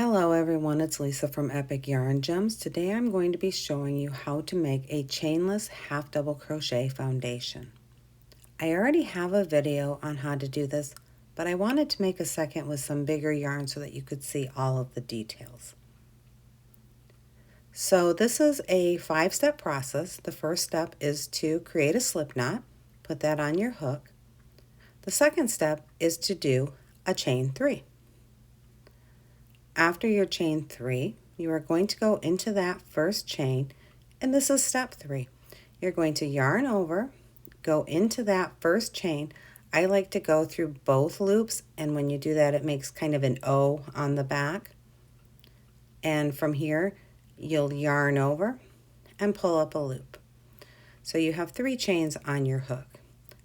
Hello everyone, it's Lisa from Epic Yarn Gems. Today I'm going to be showing you how to make a chainless half double crochet foundation. I already have a video on how to do this, but I wanted to make a second with some bigger yarn so that you could see all of the details. So this is a 5-step process. The first step is to create a slip knot, put that on your hook. The second step is to do a chain 3. After your chain 3, you are going to go into that first chain, and this is step 3. You're going to yarn over, go into that first chain. I like to go through both loops, and when you do that, it makes kind of an O on the back. And from here, you'll yarn over and pull up a loop. So you have 3 chains on your hook.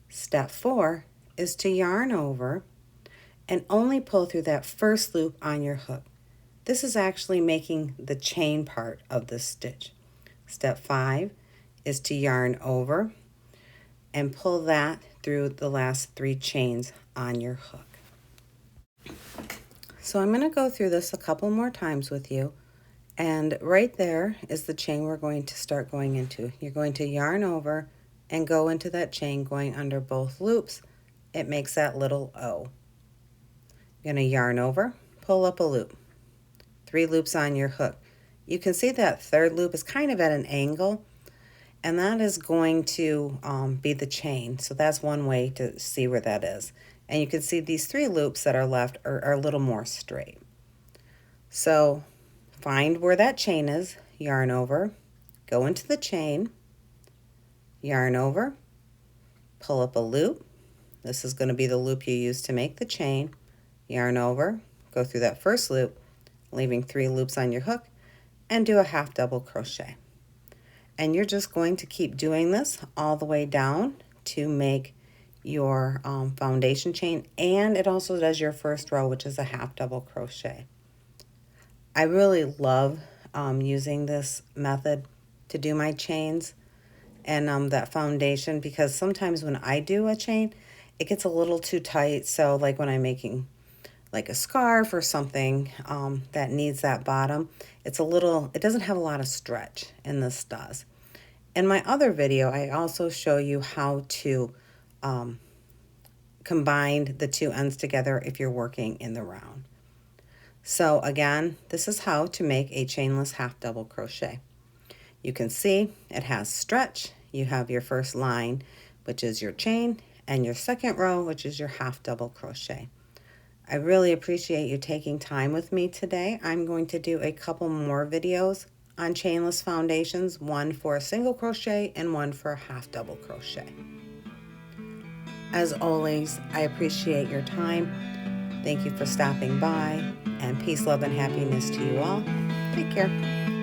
Step 4 is to yarn over and only pull through that first loop on your hook. This is actually making the chain part of this stitch. Step 5 is to yarn over and pull that through the last 3 chains on your hook. So I'm going to go through this a couple more times with you, and right there is the chain we're going to start going into. You're going to yarn over and go into that chain going under both loops. It makes that little O. You're going to yarn over, pull up a loop. 3 loops on your hook. You can see that third loop is kind of at an angle, and that is going to be the chain. So that's one way to see where that is. And you can see these 3 loops that are left are a little more straight. So find where that chain is, yarn over, go into the chain, yarn over, pull up a loop. This is going to be the loop you use to make the chain. Yarn over, go through that first loop, leaving 3 loops on your hook, and do a half double crochet. And you're just going to keep doing this all the way down to make your foundation chain, and it also does your first row, which is a half double crochet. I really love using this method to do my chains and that foundation, because sometimes when I do a chain, it gets a little too tight. So like when I'm making like a scarf or something that needs that bottom, it doesn't have a lot of stretch, and this does. In my other video, I also show you how to combine the 2 ends together if you're working in the round. So again, this is how to make a chainless half double crochet. You can see it has stretch. You have your first line, which is your chain, and your second row, which is your half double crochet. I really appreciate you taking time with me today. I'm going to do a couple more videos on chainless foundations, one for a single crochet and one for a half double crochet. As always, I appreciate your time. Thank you for stopping by, and peace, love, and happiness to you all. Take care.